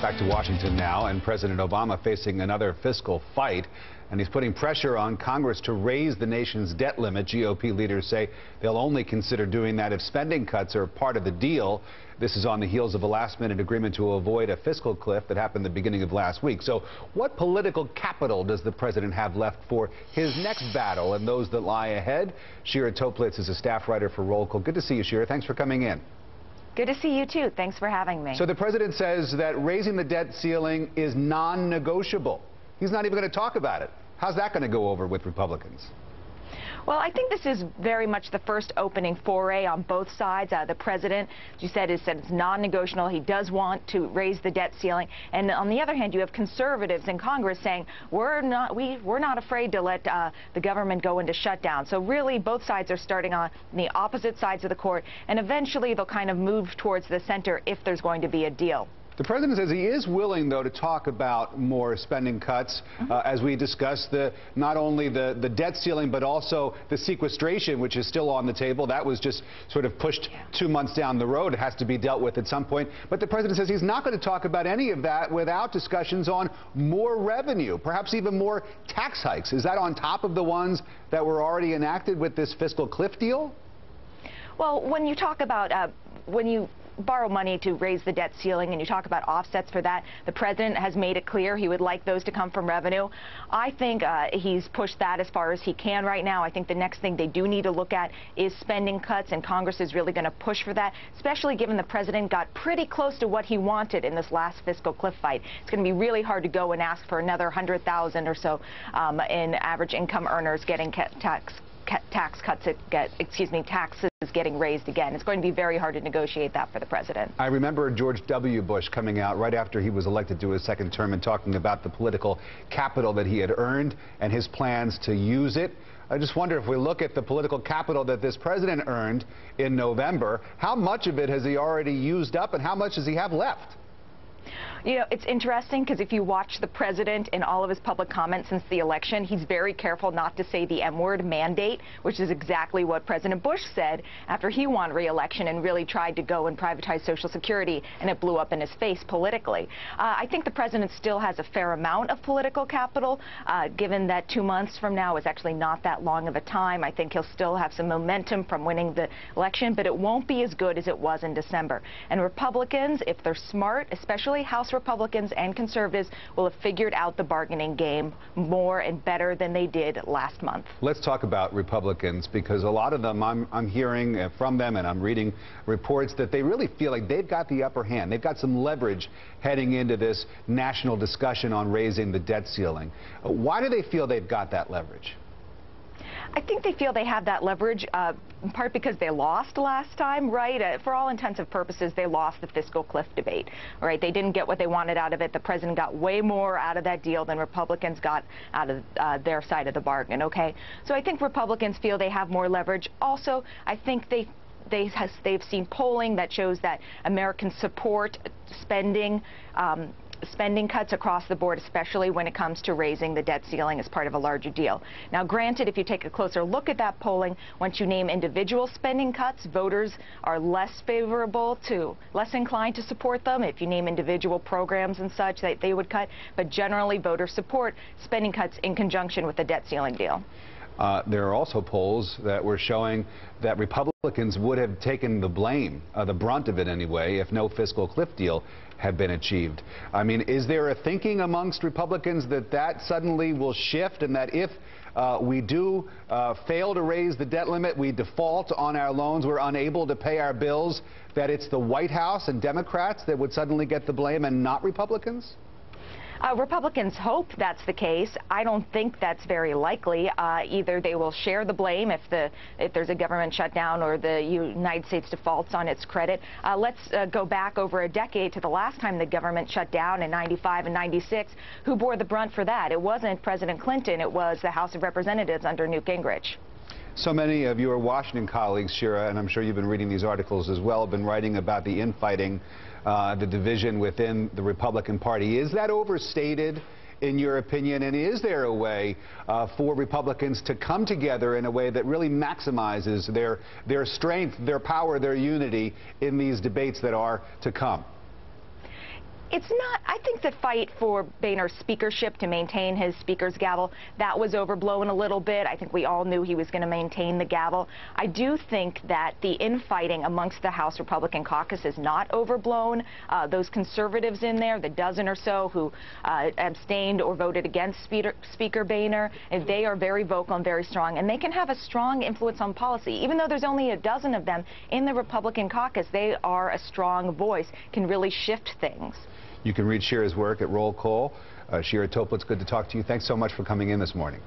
Back to Washington now, and President Obama facing another fiscal fight, and he's putting pressure on Congress to raise the nation's debt limit. GOP leaders say they'll only consider doing that if spending cuts are part of the deal. This is on the heels of a last-minute agreement to avoid a fiscal cliff that happened the beginning of last week. So what political capital does the president have left for his next battle and those that lie ahead? Shira Toeplitz is a staff writer for Roll Call. Good to see you, Shira. Thanks for coming in. Good to see you, too. Thanks for having me. So the president says that raising the debt ceiling is non-negotiable. He's not even going to talk about it. How's that going to go over with Republicans? Well, I think this is very much the first opening foray on both sides. The president, as you said, has said it's non-negotiable. He does want to raise the debt ceiling. And on the other hand, you have conservatives in Congress saying we're not afraid to let the government go into shutdown. So really, both sides are starting on the opposite sides of the court, and eventually they'll kind of move towards the center if there's going to be a deal. The president says he is willing, though, to talk about more spending cuts, as we discussed not only the debt ceiling, but also the sequestration, which is still on the table. That was just sort of pushed 2 months down the road. It has to be dealt with at some point. But the president says he's not going to talk about any of that without discussions on more revenue, perhaps even more tax hikes. Is that on top of the ones that were already enacted with this fiscal cliff deal? Well, when you talk about when you borrow money to raise the debt ceiling and you talk about offsets for that, the president has made it clear he would like those to come from revenue. I think he's pushed that as far as he can right now. I think the next thing they do need to look at is spending cuts, and Congress is really going to push for that, especially given the president got pretty close to what he wanted in this last fiscal cliff fight. It's going to be really hard to go and ask for another 100,000 or so in average income earners getting taxes getting raised again. It's going to be very hard to negotiate that for the president. I remember George W. Bush coming out right after he was elected to his second term and talking about the political capital that he had earned and his plans to use it. I just wonder, if we look at the political capital that this president earned in November, how much of it has he already used up and how much does he have left? You know, it's interesting because if you watch the president in all of his public comments since the election, he's very careful not to say the M-word, mandate, which is exactly what President Bush said after he won re-election and really tried to go and privatize Social Security, and it blew up in his face politically. I think the president still has a fair amount of political capital, given that 2 months from now is actually not that long of a time. I think he'll still have some momentum from winning the election, but it won't be as good as it was in December. And Republicans, if they're smart, especially House Republicans and conservatives, will have figured out the bargaining game more and better than they did last month. Let's talk about Republicans, because a lot of them, I'm hearing from them and I'm reading reports that they really feel like they've got the upper hand. They've got some leverage heading into this national discussion on raising the debt ceiling. Why do they feel they've got that leverage? I think they feel they have that leverage in part because they lost last time, right? For all intents and purposes, they lost the fiscal cliff debate, right? They didn't get what they wanted out of it. The president got way more out of that deal than Republicans got out of their side of the bargain, okay? So I think Republicans feel they have more leverage. Also, I think they've seen polling that shows that Americans support spending cuts across the board, especially when it comes to raising the debt ceiling as part of a larger deal. Now, granted, if you take a closer look at that polling, once you name individual spending cuts, voters are less inclined to support them. If you name individual programs and such that they would cut, but generally voters support spending cuts in conjunction with the debt ceiling deal. There are also polls that were showing that Republicans would have taken the blame, the brunt of it anyway, if no fiscal cliff deal had been achieved. I mean, is there a thinking amongst Republicans that suddenly will shift, and that if we do fail to raise the debt limit, we default on our loans, we're unable to pay our bills, that it's the White House and Democrats that would suddenly get the blame and not Republicans? Republicans hope that's the case. I don't think that's very likely. Either they will share the blame if there's a government shutdown or the United States defaults on its credit. Let's go back over a decade to the last time the government shut down in '95 and '96. Who bore the brunt for that? It wasn't President Clinton. It was the House of Representatives under Newt Gingrich. So many of your Washington colleagues, Shira, and I'm sure you've been reading these articles as well, have been writing about the infighting, the division within the Republican Party. Is that overstated in your opinion, and is there a way for Republicans to come together in a way that really maximizes their strength, their power, their unity in these debates that are to come? It's not. I think the fight for Boehner's speakership to maintain his speaker's gavel, that was overblown a little bit. I think we all knew he was going to maintain the gavel. I do think that the infighting amongst the House Republican caucus is not overblown. Those conservatives in there, the dozen or so who abstained or voted against Speaker Boehner, and they are very vocal and very strong, and they can have a strong influence on policy. Even though there's only a dozen of them in the Republican caucus, they are a strong voice, can really shift things. You can read Shira's work at Roll Call. Shira Toeplitz, good to talk to you. Thanks so much for coming in this morning.